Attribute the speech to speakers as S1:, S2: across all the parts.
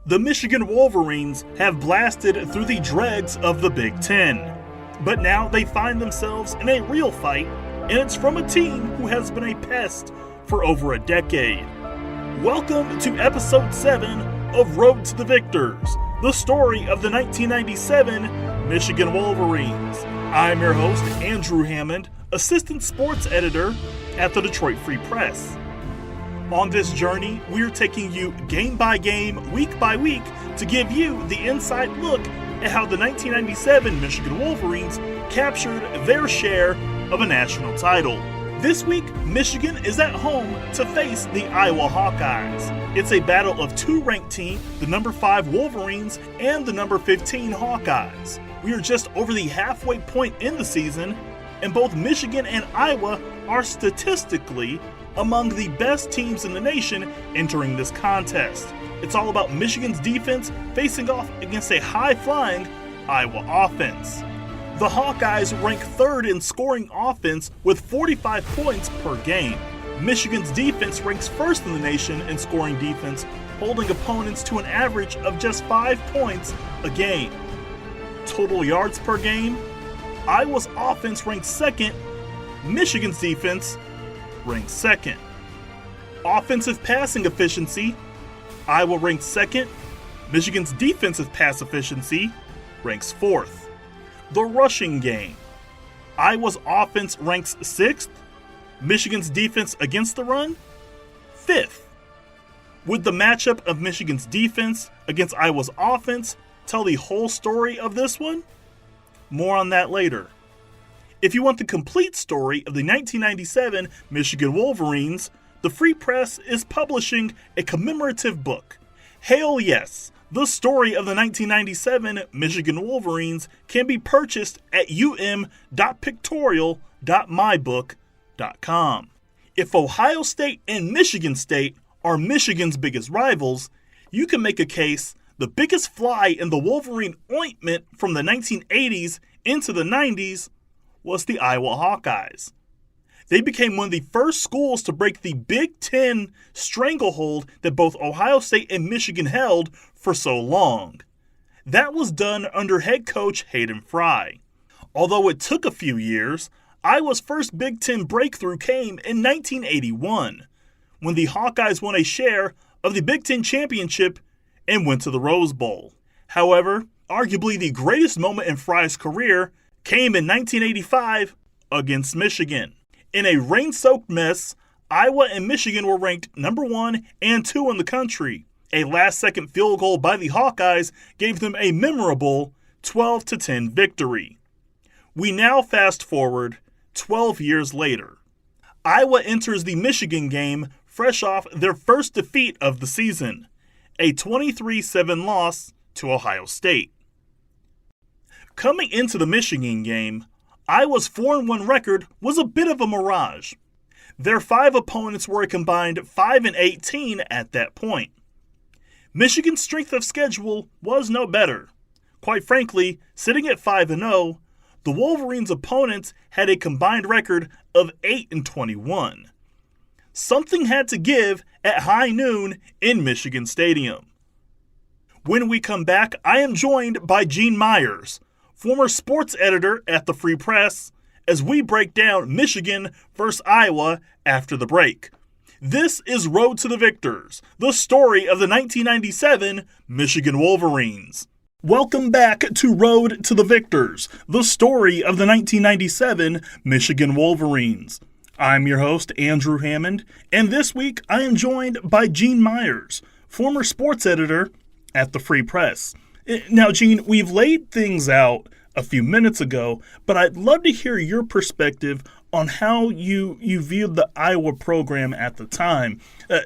S1: The Michigan Wolverines have blasted through the dregs of the Big Ten. But now they find themselves in a real fight, and it's from a team who has been a pest for over a decade. Welcome to Episode 7 of Road to the Victors, the story of the 1997 Michigan Wolverines. I'm your host, Andrew Hammond, Assistant Sports Editor at the Detroit Free Press. On this journey, we're taking you game by game, week by week, to give you the inside look at how the 1997 Michigan Wolverines captured their share of a national title. This week, Michigan is at home to face the Iowa Hawkeyes. It's a battle of two ranked teams, the number 5 Wolverines and the number 15 Hawkeyes. We are just over the halfway point in the season, and both Michigan and Iowa are statistically among the best teams in the nation entering this contest. It's all about Michigan's defense facing off against a high-flying Iowa offense. The Hawkeyes rank third in scoring offense with 45 points per game. Michigan's defense ranks first in the nation in scoring defense, holding opponents to an average of just 5 points a game. Total yards per game, Iowa's offense ranks second, Michigan's defense ranks second. Offensive passing efficiency, Iowa ranks second, Michigan's defensive pass efficiency ranks fourth. The rushing game, Iowa's offense ranks 6th, Michigan's defense against the run, 5th. Would the matchup of Michigan's defense against Iowa's offense tell the whole story of this one? More on that later. If you want the complete story of the 1997 Michigan Wolverines, the Free Press is publishing a commemorative book. Hail Yes! The story of the 1997 Michigan Wolverines can be purchased at um.pictorial.mybook.com. If Ohio State and Michigan State are Michigan's biggest rivals, you can make a case the biggest fly in the Wolverine ointment from the 1980s into the 90s was the Iowa Hawkeyes. They became one of the first schools to break the Big Ten stranglehold that both Ohio State and Michigan held for so long. That was done under head coach Hayden Fry. Although it took a few years, Iowa's first Big Ten breakthrough came in 1981, when the Hawkeyes won a share of the Big Ten championship and went to the Rose Bowl. However, arguably the greatest moment in Fry's career came in 1985 against Michigan. In a rain-soaked mess, Iowa and Michigan were ranked number 1 and 2 in the country. A last-second field goal by the Hawkeyes gave them a memorable 12-10 victory. We now fast-forward 12 years later. Iowa enters the Michigan game fresh off their first defeat of the season, a 23-7 loss to Ohio State. Coming into the Michigan game, Iowa's 4-1 record was a bit of a mirage. Their 5 opponents were a combined 5-18 at that point. Michigan's strength of schedule was no better. Quite frankly, sitting at 5-0, the Wolverines' opponents had a combined record of 8-21. Something had to give at high noon in Michigan Stadium. When we come back, I am joined by Gene Myers, former sports editor at the Free Press, as we break down Michigan versus Iowa after the break. This is Road to the Victors, the story of the 1997 Michigan Wolverines. Welcome back to Road to the Victors, the story of the 1997 Michigan Wolverines. I'm your host, Andrew Hammond, and this week I am joined by Gene Myers, former sports editor at the Free Press. Now, Gene, we've laid things out a few minutes ago, but I'd love to hear your perspective on how you viewed the Iowa program at the time.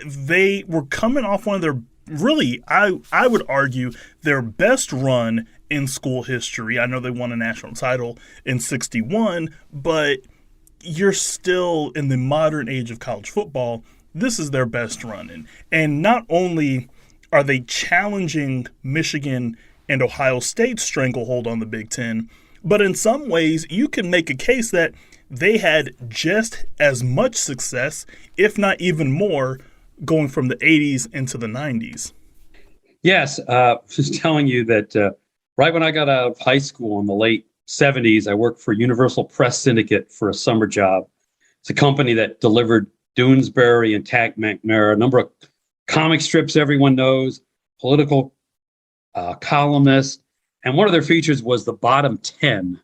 S1: They were coming off one of their, really, I would argue, their best run in school history. I know they won a national title in '61, but you're still in the modern age of college football. This is their best run. And not only are they challenging Michigan and Ohio State's stranglehold on the Big Ten, but in some ways you can make a case that they had just as much success, if not even more, going from the 80s into the 90s.
S2: Yes, just telling you that right when I got out of high school in the late 70s, I worked for Universal Press Syndicate for a summer job. It's a company that delivered Doonesbury and Tack McNair, a number of comic strips everyone knows, political columnists, and one of their features was the Bottom 10,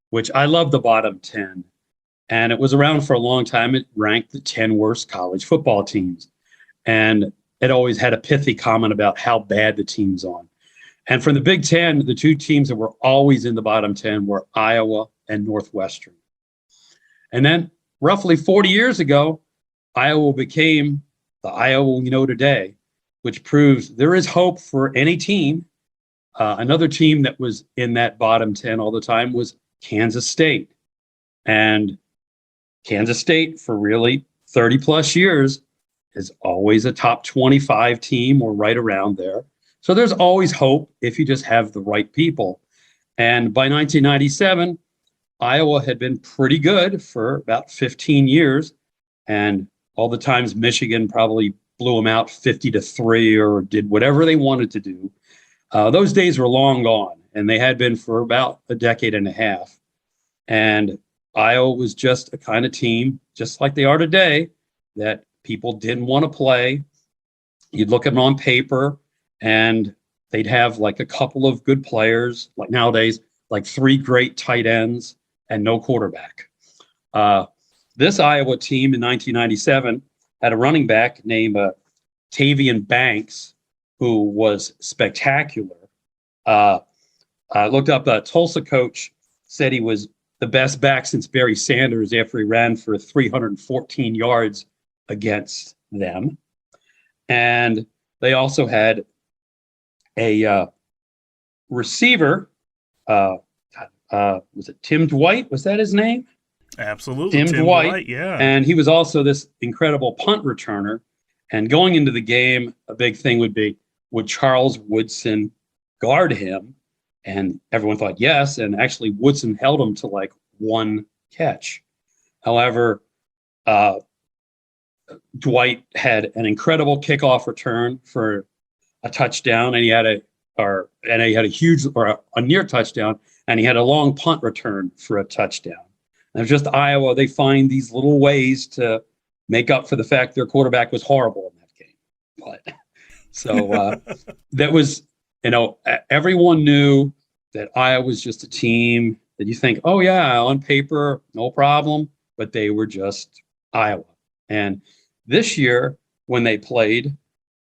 S2: which I love the Bottom 10. And it was around for a long time. It ranked the 10 worst college football teams. And it always had a pithy comment about how bad the team's on. And from the Big Ten, the two teams that were always in the bottom 10 were Iowa and Northwestern. And then roughly 40 years ago, Iowa became the Iowa we know today, which proves there is hope for any team. Another team that was in that bottom 10 all the time was Kansas State. And Kansas State, for really 30 plus years, is always a top 25 team or right around there. So there's always hope if you just have the right people. And by 1997, Iowa had been pretty good for about 15 years. And all the times Michigan probably blew them out 50-3 or did whatever they wanted to do. Those days were long gone, and they had been for about a decade and a half. And Iowa was just a kind of team, just like they are today, that people didn't want to play. You'd look at them on paper, and they'd have like a couple of good players, like nowadays, like 3 great tight ends and no quarterback. This Iowa team in 1997 had a running back named Tavian Banks, who was spectacular. I looked up a Tulsa coach, said he was the best back since Barry Sanders after he ran for 314 yards against them. And they also had a receiver. Was it Tim Dwight? Was that his name?
S1: Absolutely.
S2: Tim Dwight.
S1: Yeah.
S2: And he was also this incredible punt returner. And going into the game, a big thing would be, would Charles Woodson guard him? And everyone thought yes. And actually, Woodson held him to like 1 catch. Huever, Dwight had an incredible kickoff return for a touchdown, and he had a huge or a near touchdown, and he had a long punt return for a touchdown. And it was just Iowa. They find these little ways to make up for the fact their quarterback was horrible in that game. But so that was, everyone knew that Iowa was just a team that you think, oh yeah, on paper, no problem, but they were just Iowa. And this year, when they played,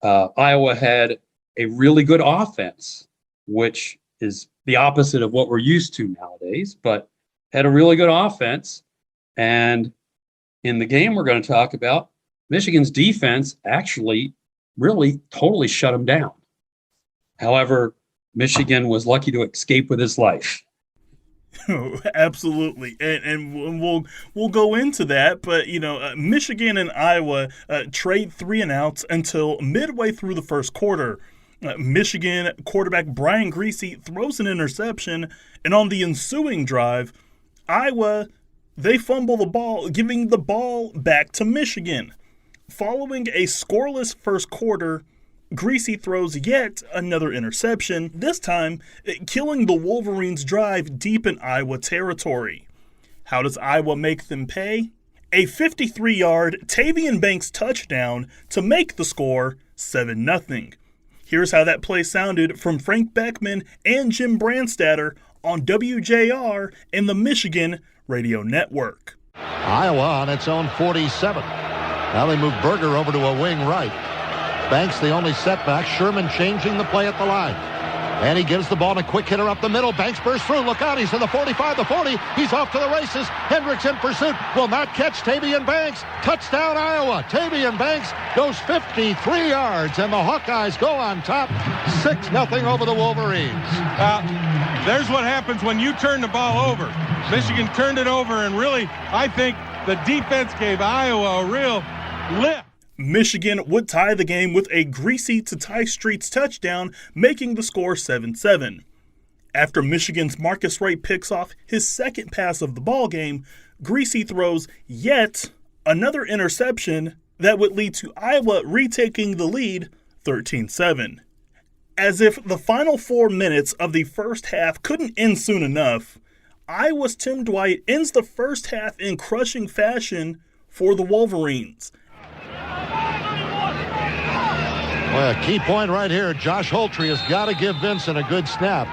S2: Iowa had a really good offense, which is the opposite of what we're used to nowadays, but had a really good offense. And in the game we're going to talk about, Michigan's defense actually really totally shut them down. However, Michigan was lucky to escape with his life.
S1: Absolutely, and we'll go into that. But Michigan and Iowa trade 3 and outs until midway through the first quarter. Michigan quarterback Brian Griese throws an interception, and on the ensuing drive, Iowa, they fumble the ball, giving the ball back to Michigan. Following a scoreless first quarter, Griese throws yet another interception, this time killing the Wolverines' drive deep in Iowa territory. How does Iowa make them pay? A 53-yard Tavian Banks touchdown to make the score 7-0. Here's how that play sounded from Frank Beckman and Jim Brandstatter on WJR and the Michigan Radio Network.
S3: Iowa on its own 47. Now they move Berger over to a wing right. Banks the only setback. Sherman changing the play at the line. And he gives the ball to a quick hitter up the middle. Banks bursts through. Look out. He's in the 45, the 40. He's off to the races. Hendricks in pursuit. Will not catch Tavian Banks. Touchdown, Iowa. Tavian Banks goes 53 yards, and the Hawkeyes go on top 6-0 over the Wolverines.
S4: There's what happens when you turn the ball over. Michigan turned it over, and really, I think the defense gave Iowa a real lift.
S1: Michigan would tie the game with a Griese to Ty Streets touchdown, making the score 7-7. After Michigan's Marcus Wright picks off his second pass of the ballgame, Griese throws yet another interception that would lead to Iowa retaking the lead 13-7. As if the final 4 minutes of the first half couldn't end soon enough, Iowa's Tim Dwight ends the first half in crushing fashion for the Wolverines.
S3: Well, a key point right here. Josh Holtry has got to give Vincent a good snap.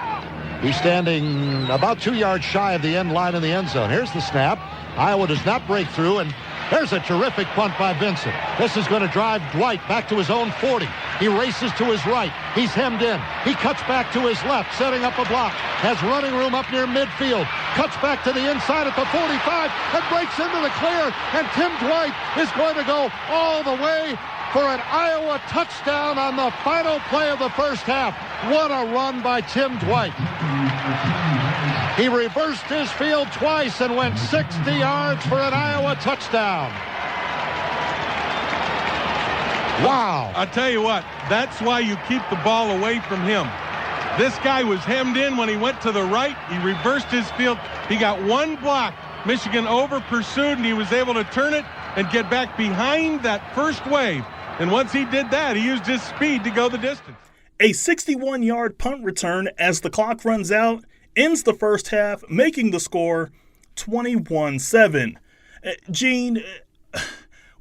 S3: He's standing about 2 yards shy of the end line in the end zone. Here's the snap. Iowa does not break through, and there's a terrific punt by Vincent. This is going to drive Dwight back to his own 40. He races to his right. He's hemmed in. He cuts back to his left, setting up a block. Has running room up near midfield. Cuts back to the inside at the 45 and breaks into the clear. And Tim Dwight is going to go all the way for an Iowa touchdown on the final play of the first half. What a run by Tim Dwight. He reversed his field twice and went 60 yards for an Iowa touchdown. Wow.
S4: I'll tell you what, that's why you keep the ball away from him. This guy was hemmed in when he went to the right. He reversed his field. He got one block. Michigan over pursued, and he was able to turn it and get back behind that first wave. And once he did that, he used his speed to go the distance.
S1: A 61-yard punt return as the clock runs out ends the first half, making the score 21-7. Gene,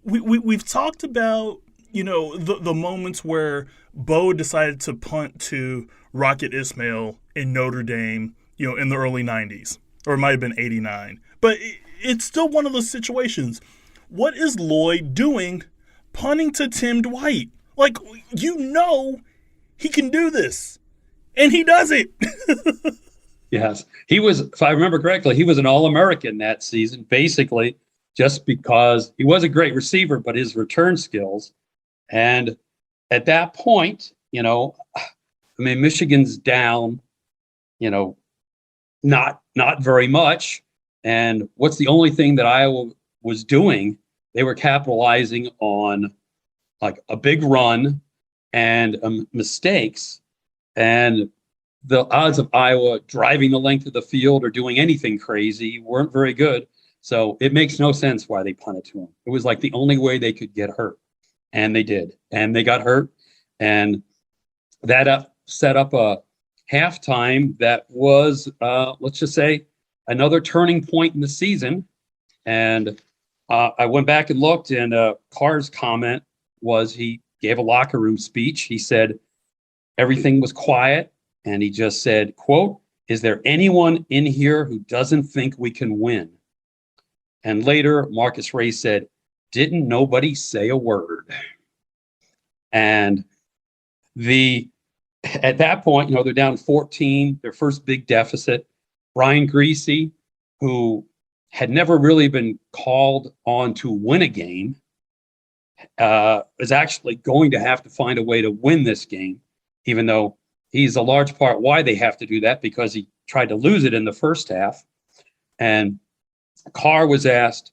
S1: we've talked about, the moments where Bo decided to punt to Rocket Ismail in Notre Dame, in the early 90s, or it might have been 89. But it's still one of those situations. What is Lloyd doing punting to Tim Dwight? Like, he can do this, and he does it.
S2: Yes. He was, if I remember correctly, he was an All-American that season, basically just because he was a great receiver, but his return skills. And at that point, Michigan's down, not very much. And what's the only thing that Iowa was doing? They were capitalizing on like a big run and mistakes. And the odds of Iowa driving the length of the field or doing anything crazy weren't very good. So it makes no sense why they punted to him. It was like the only way they could get hurt. And they did. And they got hurt. And that set up a halftime that was, let's just say, another turning point in the season. And I went back and looked, and Carr's comment was he gave a locker room speech. He said everything was quiet. And he just said, quote, "Is there anyone in here who doesn't think we can win?" And later, Marcus Ray said, "Didn't nobody say a word?" And at that point, they're down 14, their first big deficit. Brian Griese, who had never really been called on to win a game, is actually going to have to find a way to win this game, even though he's a large part why they have to do that, because he tried to lose it in the first half. And Carr was asked,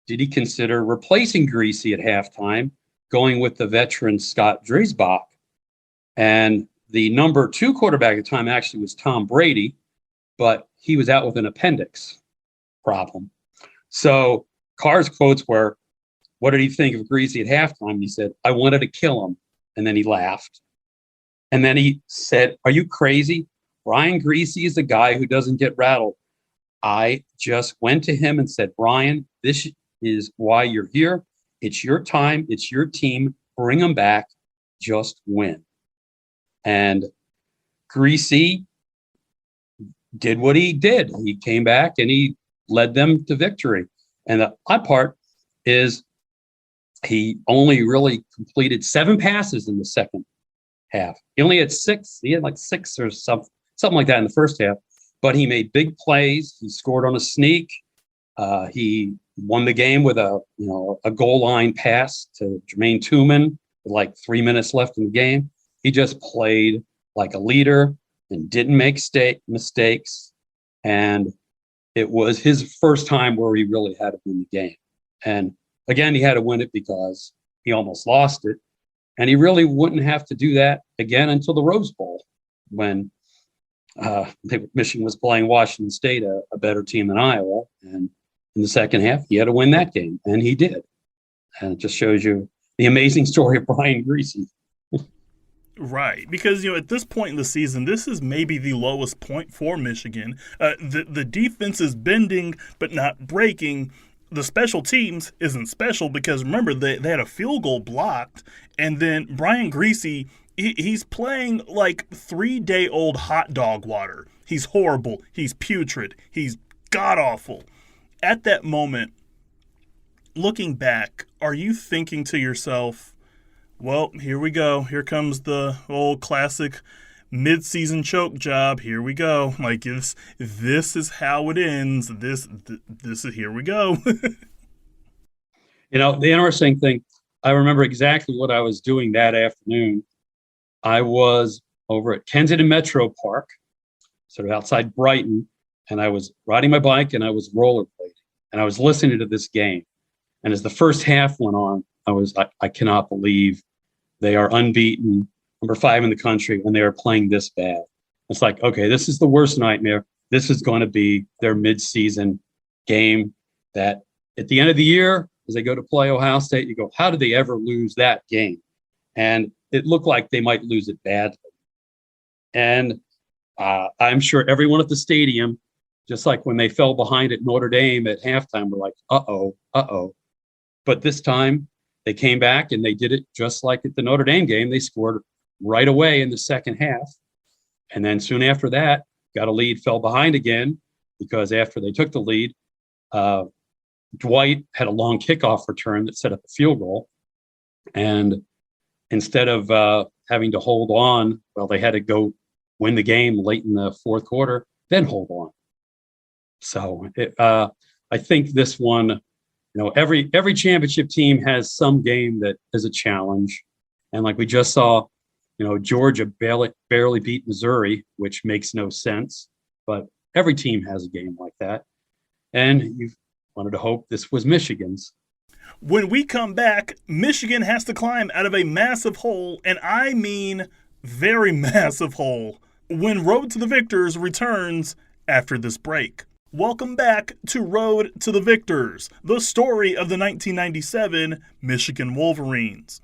S2: did he consider replacing Griese at halftime, going with the veteran Scott Dreisbach? And the number 2 quarterback at the time actually was Tom Brady, but he was out with an appendix problem. So Carr's quotes were, what did he think of Griese at halftime? He said, "I wanted to kill him." And then he laughed. And then he said, "Are you crazy? Brian Griese is a guy who doesn't get rattled. I just went to him and said, Brian, this is why you're here. It's your time. It's your team. Bring them back. Just win." And Griese did what he did. He came back and he led them to victory. And the odd part is he only really completed 7 passes in the second half. He only had 6. He had like 6 or something like that in the first half. But he made big plays. He scored on a sneak. He won the game with a goal line pass to Jermaine Tooman with like 3 minutes left in the game. He just played like a leader and didn't make mistakes. And it was his first time where he really had to win the game. And again, he had to win it because he almost lost it. And he really wouldn't have to do that again until the Rose Bowl, when Michigan was playing Washington State, a better team than Iowa. And in the second half, he had to win that game, and he did. And it just shows you the amazing story of Brian Griese.
S1: Right, because at this point in the season, this is maybe the lowest point for Michigan. The defense is bending but not breaking. The special teams isn't special because remember they had a field goal blocked, and then Brian Griese he's playing like 3-day-old hot dog water. He's horrible. He's putrid. He's god awful. At that moment, looking back, are you thinking to yourself, well, here we go. Here comes the old classic mid-season choke job. Here we go. Like this is how it ends. This is here we go.
S2: The interesting thing, I remember exactly what I was doing that afternoon. I was over at Kensington Metro Park, sort of outside Brighton, and I was riding my bike and I was rollerblading, and I was listening to this game. And as the first half went on, I cannot believe they are unbeaten, number 5 in the country, and they are playing this bad. It's like, okay, this is the worst nightmare. This is going to be their midseason game that at the end of the year, as they go to play Ohio State, you go, how did they ever lose that game? And it looked like they might lose it badly. And I'm sure everyone at the stadium, just like when they fell behind at Notre Dame at halftime, were like, uh-oh. But this time, they came back and they did it just like at the Notre Dame game. They scored right away in the second half. And then soon after that, got a lead, fell behind again, because after they took the lead, Dwight had a long kickoff return that set up a field goal. And instead of having to hold on, well, they had to go win the game late in the fourth quarter, then hold on. So I think this one, every championship team has some game that is a challenge. And like we just saw, Georgia barely beat Missouri, which makes no sense. But every team has a game like that. And you wanted to hope this was Michigan's.
S1: When we come back, Michigan has to climb out of a massive hole, and I mean very massive hole, when Road to the Victors returns after this break. Welcome back to Road to the Victors, the story of the 1997 Michigan Wolverines.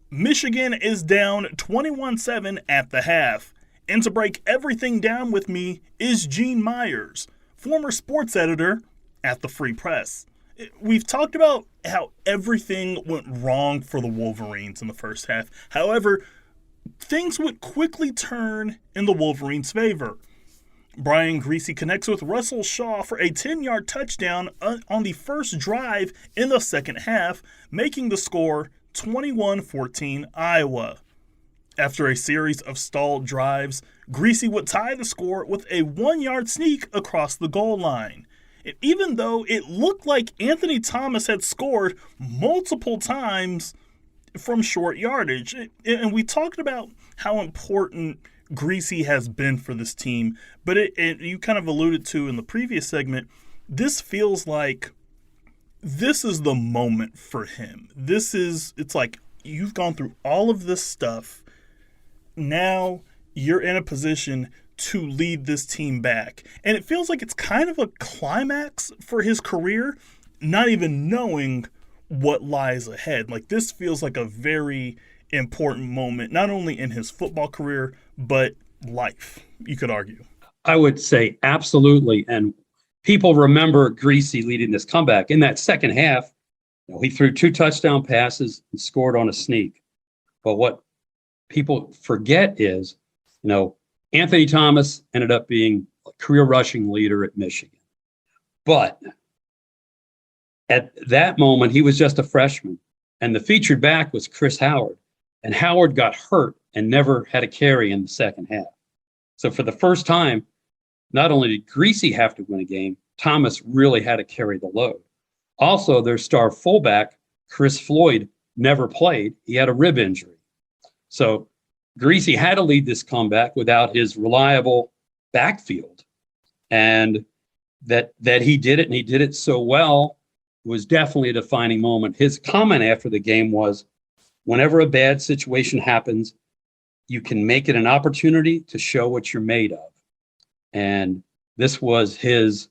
S1: Michigan is down 21-7 at the half, and to break everything down with me is Gene Myers, former sports editor at the Free Press. We've talked about how everything went wrong for the Wolverines in the first half. However, things would quickly turn in the Wolverines' favor. Brian Griese connects with Russell Shaw for a 10-yard touchdown on the first drive in the second half, making the score 21-14 Iowa. After a series of stalled drives, Griese would tie the score with a 1-yard sneak across the goal line. And even though it looked like Anthony Thomas had scored multiple times from short yardage, and we talked about how important Griese has been for this team, but you kind of alluded to in the previous segment, this feels like this is the moment for him. It's like you've gone through all of this stuff. Now you're in a position to lead this team back. And it feels like it's kind of a climax for his career, not even knowing what lies ahead. Like this feels like a very important moment, not only in his football career, but life, you could argue.
S2: I would say absolutely. And people remember Griese leading this comeback. In that second half, he threw 2 touchdown passes and scored on a sneak. But what people forget is, Anthony Thomas ended up being a career rushing leader at Michigan. But at that moment, he was just a freshman. And the featured back was Chris Howard. And Howard got hurt and never had a carry in the second half. So for the first time, not only did Griese have to win a game, Thomas really had to carry the load. Also, their star fullback, Chris Floyd, never played. He had a rib injury. So Griese had to lead this comeback without his reliable backfield. And that he did it, and he did it so well, was definitely a defining moment. His comment after the game was, whenever a bad situation happens, you can make it an opportunity to show what you're made of. And this was this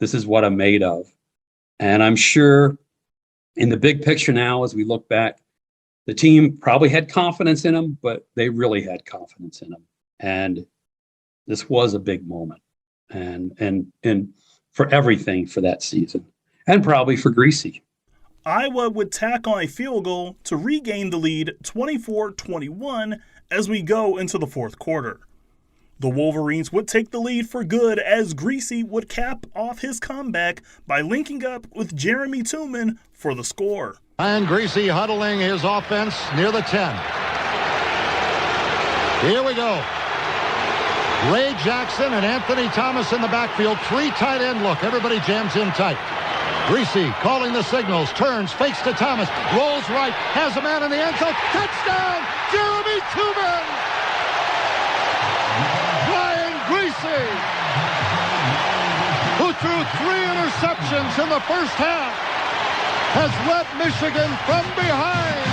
S2: is what I'm made of. And I'm sure in the big picture now, as we look back, The team probably had confidence in him, but they really had confidence in him. And this was a big moment, and for everything for that season, and probably for Griese.
S1: Iowa would tack on a field goal to regain the lead 24-21 as we go into the fourth quarter. The Wolverines would take the lead for good as Griese would cap off his comeback by linking up with Jeremy Tooman for the score.
S3: And Griese huddling his offense near the 10. Here we go. Ray Jackson and Anthony Thomas in the backfield. 3 tight end look. Everybody jams in tight. Griese calling the signals. Turns, fakes to Thomas. Rolls right. Has a man in the end zone. Touchdown! Jeremy Tooman! Brian Griese, who threw 3 interceptions in the first half, has led Michigan from behind.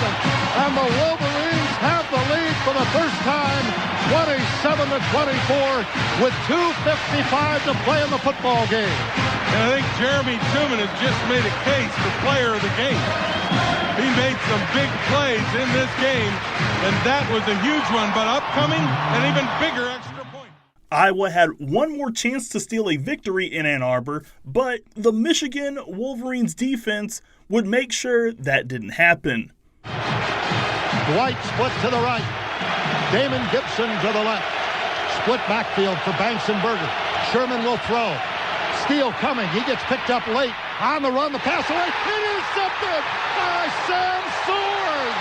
S3: And the Wolverines have the lead for the first time, 27-24, with 2:55 to play in the football game.
S4: And I think Jeremy Tooman has just made a case for player of the game. He made some big plays in this game, and that was a huge one, but upcoming, an even bigger extra point.
S1: Iowa had one more chance to steal a victory in Ann Arbor, but the Michigan Wolverines defense would make sure that didn't happen.
S3: Dwight split to the right. Damon Gibson to the left. Split backfield for Banks and Berger. Sherman will throw. Steele coming. He gets picked up late. On the run, the pass away. Intercepted by Sam Sword.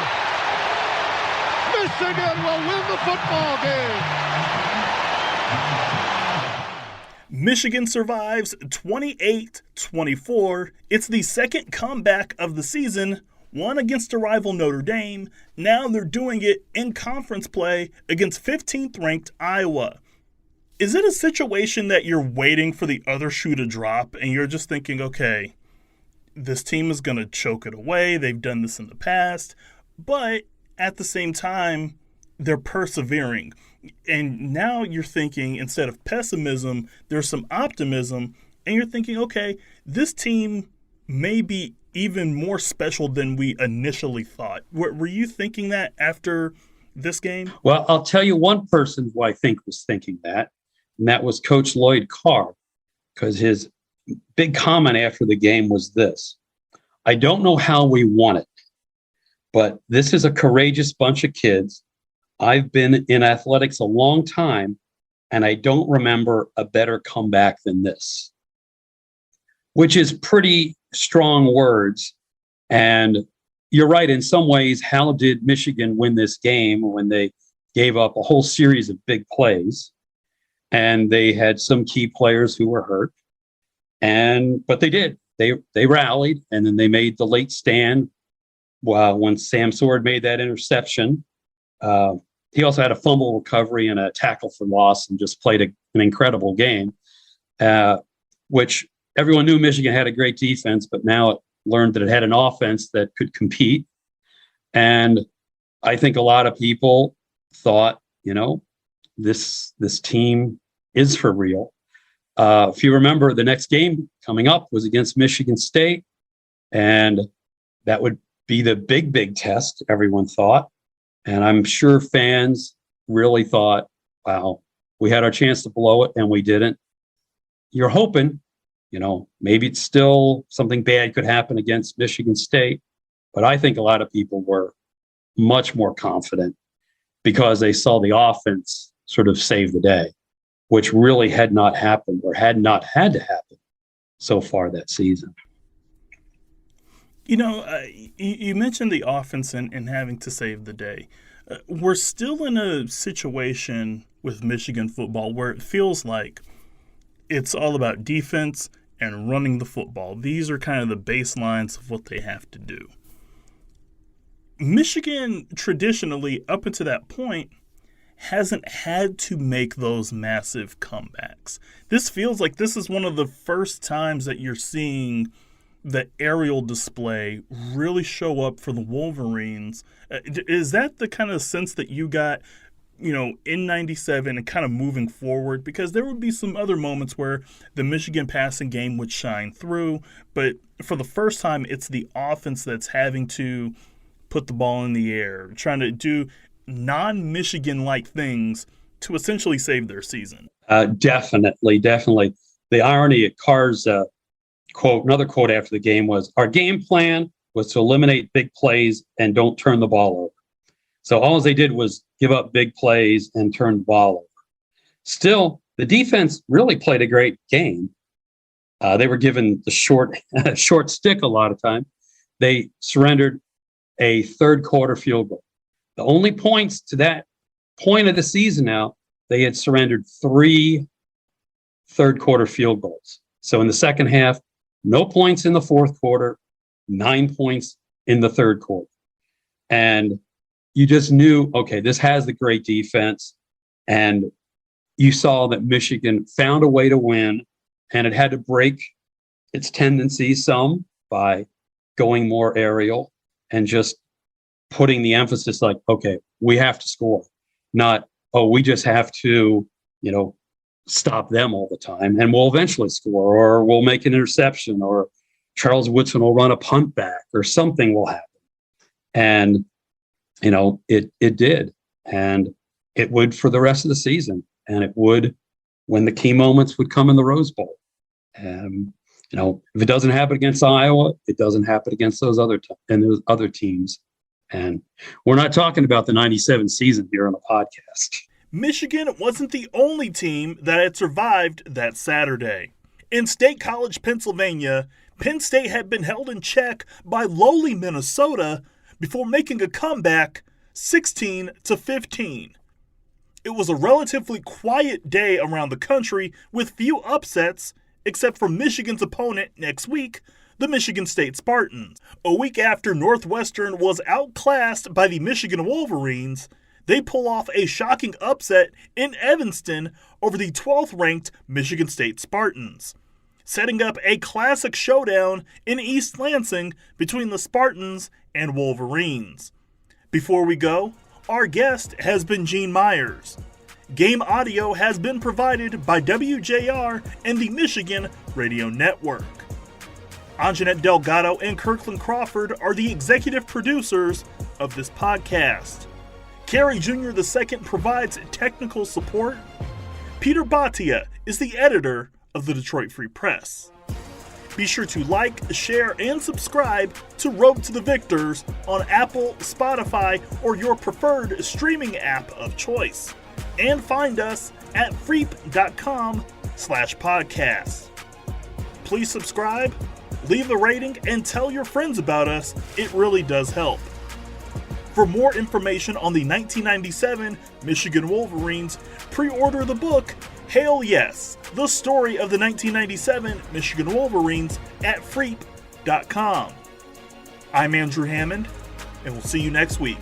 S3: Michigan will win the football game.
S1: Michigan survives 28-24. It's the second comeback of the season, one against a rival Notre Dame. Now they're doing it in conference play against 15th ranked Iowa. Is it a situation that you're waiting for the other shoe to drop and you're just thinking, okay, this team is going to choke it away. They've done this in the past, but at the same time, they're persevering. And now you're thinking, instead of pessimism, there's some optimism, and you're thinking, okay, this team may be even more special than we initially thought. Were you thinking that after this game?
S2: Well, I'll tell you one person who I think was thinking that, and that was Coach Lloyd Carr, because his big comment after the game was this: I don't know how we won it, but this is a courageous bunch of kids. I've been in athletics a long time, and I don't remember a better comeback than this, which is pretty strong words. And you're right, in some ways, how did Michigan win this game when they gave up a whole series of big plays, and they had some key players who were hurt? But they did. They rallied, and then they made the late stand. When Sam Sword made that interception, he also had a fumble recovery and a tackle for loss, and just played an incredible game, which everyone knew Michigan had a great defense, but now it learned that it had an offense that could compete. And I think a lot of people thought, this team is for real. If you remember, the next game coming up was against Michigan State, and that would be the big test, everyone thought. And I'm sure fans really thought, wow, we had our chance to blow it and we didn't. You're hoping, maybe it's still something bad could happen against Michigan State. But I think a lot of people were much more confident because they saw the offense sort of save the day, which really had not happened or had not had to happen so far that season.
S1: You mentioned the offense and having to save the day. We're still in a situation with Michigan football where it feels like it's all about defense and running the football. These are kind of the baselines of what they have to do. Michigan traditionally, up until that point, hasn't had to make those massive comebacks. This feels like this is one of the first times that you're seeing the aerial display really show up for the Wolverines. Is that the kind of sense that you got, in 97 and kind of moving forward? Because there would be some other moments where the Michigan passing game would shine through, but for the first time, it's the offense that's having to put the ball in the air, trying to do non-Michigan-like things to essentially save their season.
S2: Definitely. The irony at Carr's quote, another quote after the game was, "Our game plan was to eliminate big plays and don't turn the ball over." So all they did was give up big plays and turn the ball over. Still, the defense really played a great game. They were given the short stick a lot of time. They surrendered a third quarter field goal. The only points to that point of the season now, they had surrendered 3 third quarter field goals. So in the second half, no points in the fourth quarter, 9 points in the third quarter. And you just knew, okay, this has the great defense. And you saw that Michigan found a way to win, and it had to break its tendencies some by going more aerial and just putting the emphasis like, okay, we have to score, not, oh, we just have to, stop them all the time and we'll eventually score, or we'll make an interception, or Charles Woodson will run a punt back, or something will happen. And, it did. And it would for the rest of the season. And it would when the key moments would come in the Rose Bowl. If it doesn't happen against Iowa, it doesn't happen against those other teams. And we're not talking about the 97 season here on the podcast.
S1: Michigan wasn't the only team that had survived that Saturday. In State College, Pennsylvania, Penn State had been held in check by lowly Minnesota before making a comeback 16-15. It was a relatively quiet day around the country with few upsets, except for Michigan's opponent next week, the Michigan State Spartans. A week after Northwestern was outclassed by the Michigan Wolverines, they pull off a shocking upset in Evanston over the 12th-ranked Michigan State Spartans, setting up a classic showdown in East Lansing between the Spartans and Wolverines. Before we go, our guest has been Gene Myers. Game audio has been provided by WJR and the Michigan Radio Network. Anjanette Delgado and Kirkland Crawford are the executive producers of this podcast. Kerry Jr. II provides technical support. Peter Bhatia is the editor of the Detroit Free Press. Be sure to like, share, and subscribe to Road to the Victors on Apple, Spotify, or your preferred streaming app of choice. And find us at freep.com/podcast. Please subscribe, leave a rating, and tell your friends about us. It really does help. For more information on the 1997 Michigan Wolverines, pre-order the book, Hail Yes, the story of the 1997 Michigan Wolverines at freep.com. I'm Andrew Hammond, and we'll see you next week.